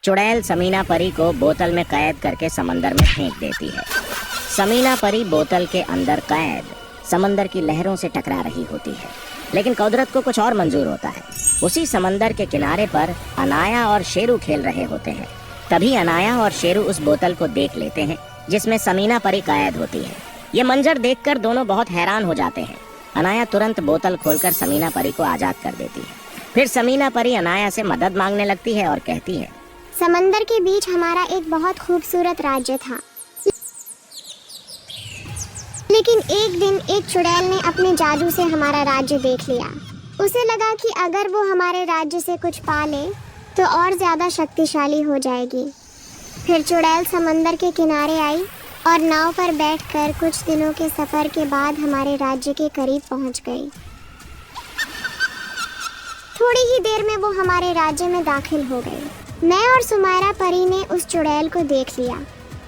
चुड़ैल समीना परी को बोतल में कैद करके समंदर में फेंक देती है। समीना परी बोतल के अंदर कैद समंदर की लहरों से टकरा रही होती है, लेकिन कुदरत को कुछ और मंजूर होता है। उसी समंदर के किनारे पर अनाया और शेरू खेल रहे होते हैं। तभी अनाया और शेरू उस बोतल को देख लेते हैं जिसमें समीना परी कैद होती है। ये मंजर देखकर दोनों बहुत हैरान हो जाते हैं। अनाया तुरंत बोतल खोलकर समीना परी को आजाद कर देती है। फिर समीना परी अनाया से मदद मांगने लगती है और कहती है, समंदर के बीच हमारा एक बहुत खूबसूरत राज्य था, लेकिन एक दिन एक चुड़ैल ने अपने जादू से हमारा राज्य देख लिया। उसे लगा कि अगर वो हमारे राज्य से कुछ पा ले तो और ज्यादा शक्तिशाली हो जाएगी। फिर चुड़ैल समंदर के किनारे आई और नाव पर बैठकर कुछ दिनों के सफर के बाद हमारे राज्य के करीब पहुंच गई। थोड़ी ही देर में वो हमारे राज्य में दाखिल हो गई। मैं और सुमायरा परी ने उस चुड़ैल को देख लिया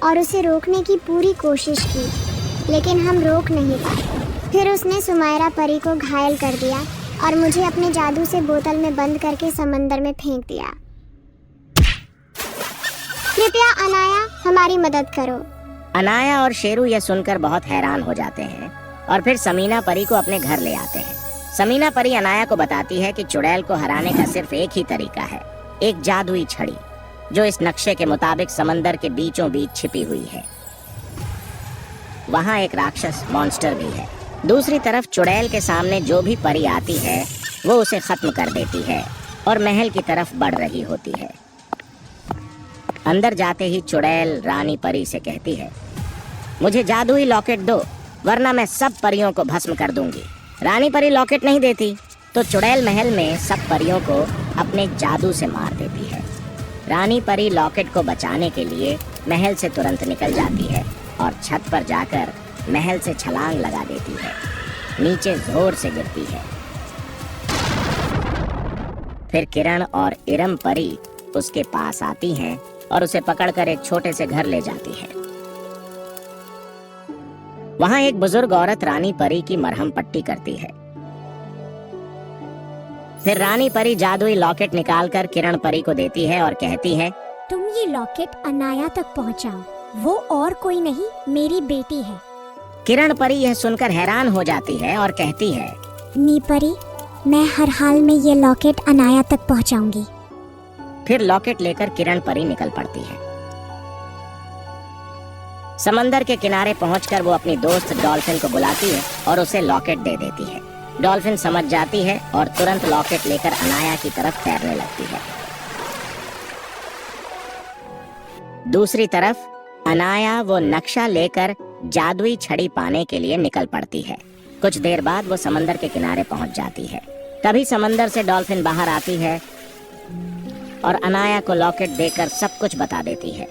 और उसे रोकने की पूरी कोशिश की, लेकिन हम रोक नहीं पाए। फिर उसने सुमायरा परी को घायल कर दिया और मुझे अपने जादू से बोतल में बंद करके समंदर में फेंक दिया। कृपया अनाया हमारी मदद करो। अनाया और शेरू यह सुनकर बहुत हैरान हो जाते हैं और फिर समीना परी को अपने घर ले आते हैं। समीना परी अनाया को बताती है कि चुड़ैल को हराने का सिर्फ एक ही तरीका है, एक जादुई छड़ी जो इस नक्शे के मुताबिक समंदर के बीचों बीच छिपी हुई है। वहाँ एक राक्षस मॉन्स्टर भी है। दूसरी तरफ चुड़ैल के सामने जो भी परी आती है वो उसे खत्म कर देती है और महल की तरफ बढ़ रही होती है। अंदर जाते ही चुड़ैल रानी परी से कहती है, मुझे जादुई लॉकेट दो वरना मैं सब परियों को भस्म कर दूंगी। रानी परी लॉकेट नहीं देती तो चुड़ैल महल में सब परियों को अपने जादू से मार देती है। रानी परी लॉकेट को बचाने के लिए महल से तुरंत निकल जाती है और छत पर जाकर महल से छलांग लगा देती है। नीचे जोर से गिरती है। फिर किरण और इरम परी उसके पास आती हैं और उसे पकड़कर एक छोटे से घर ले जाती है। वहां एक बुजुर्ग औरत रानी परी की मरहम पट्टी करती है। फिर रानी परी जादुई लॉकेट निकालकर किरण परी को देती है और कहती है, तुम ये लॉकेट अनाया तक पहुंचाओ, वो और कोई नहीं मेरी बेटी है। किरण परी यह सुनकर हैरान हो जाती है और कहती है, नी परी, मैं हर हाल में ये लॉकेट अनाया तक पहुंचाऊंगी। फिर लॉकेट लेकर किरण परी निकल पड़ती है। समंदर के किनारे पहुंचकर वो अपनी दोस्त डॉल्फिन को बुलाती है और उसे लॉकेट दे देती है। डॉल्फिन समझ जाती है और तुरंत लॉकेट लेकर अनाया की तरफ तैरने लगती है। दूसरी तरफ अनाया वो नक्शा लेकर जादुई छड़ी पाने के लिए निकल पड़ती है। कुछ देर बाद वो समंदर के किनारे पहुंच जाती है। तभी समंदर से डॉल्फिन बाहर आती है और अनाया को लॉकेट देकर सब कुछ बता देती है।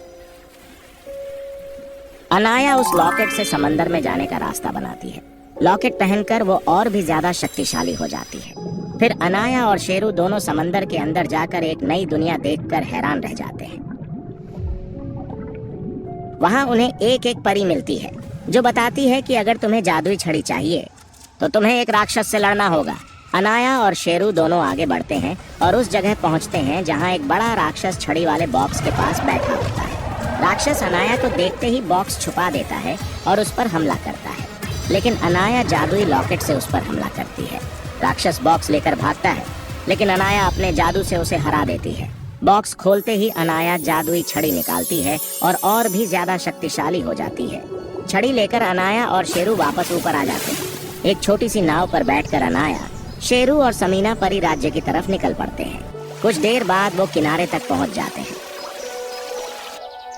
अनाया उस लॉकेट से समंदर में जाने का रास्ता बनाती है। लॉकेट पहनकर वो और भी ज्यादा शक्तिशाली हो जाती है। फिर अनाया और शेरू दोनों समंदर के अंदर जाकर एक नई दुनिया देखकर हैरान रह जाते हैं। वहां उन्हें एक एक परी मिलती है जो बताती है कि अगर तुम्हें जादुई छड़ी चाहिए तो तुम्हें एक राक्षस से लड़ना होगा। अनाया और शेरू दोनों आगे बढ़ते हैं और उस जगह पहुंचते हैं जहां एक बड़ा राक्षस छड़ी वाले बॉक्स के पास बैठा होता है। राक्षस अनाया को देखते ही बॉक्स छुपा देता है और उस पर हमला करता है, लेकिन अनाया जादुई लॉकेट से उस पर हमला करती है। राक्षस बॉक्स लेकर भागता है, लेकिन अनाया अपने जादू से उसे हरा देती है। बॉक्स खोलते ही अनाया जादुई छड़ी निकालती है और भी ज्यादा शक्तिशाली हो जाती है। छड़ी लेकर अनाया और शेरू वापस ऊपर आ जाते हैं। एक छोटी सी नाव पर बैठकर अनाया, शेरू और समीना परी राज्य की तरफ निकल पड़ते हैं। कुछ देर बाद वो किनारे तक पहुंच जाते हैं।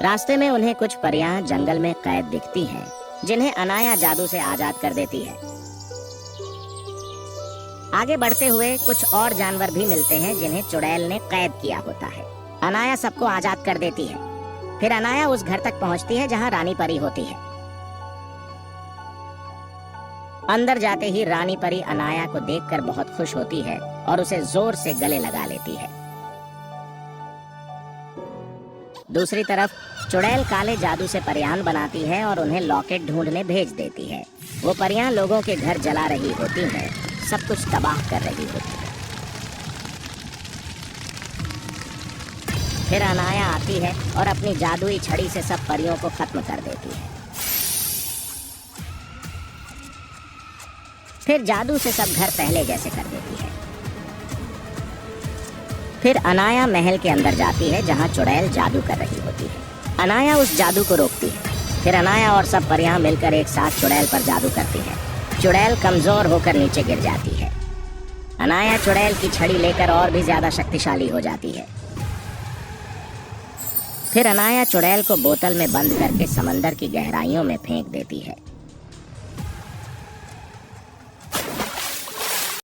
रास्ते में उन्हें कुछ परियां जंगल में कैद दिखती हैं, जिन्हें अनाया जादू से आजाद कर देती है। आगे बढ़ते हुए कुछ और जानवर भी मिलते हैं जिन्हें चुड़ैल ने कैद किया होता है। अनाया सबको आजाद कर देती है। फिर अनाया उस घर तक पहुंचती है जहां रानी परी होती है। अंदर जाते ही रानी परी अनाया को देखकर बहुत खुश होती है और उसे जोर से गले लगा लेती है। दूसरी तरफ चुड़ैल काले जादू से परियां बनाती है और उन्हें लॉकेट ढूंढने भेज देती है। वो परियां लोगों के घर जला रही होती हैं, सब कुछ तबाह कर रही होती है। फिर अनाया आती है और अपनी जादुई छड़ी से सब परियों को खत्म कर देती है। फिर जादू से सब घर पहले जैसे कर देती है। फिर अनाया महल के अंदर जाती है जहां चुड़ैल जादू कर रही होती है। अनाया उस जादू को रोकती है। फिर अनाया और सब परियां मिलकर एक साथ चुड़ैल पर जादू करती है। चुड़ैल कमजोर होकर नीचे गिर जाती है। अनाया चुड़ैल की छड़ी लेकर और भी ज्यादा शक्तिशाली हो जाती है। फिर अनाया चुड़ैल को बोतल में बंद करके समंदर की गहराइयों में फेंक देती है।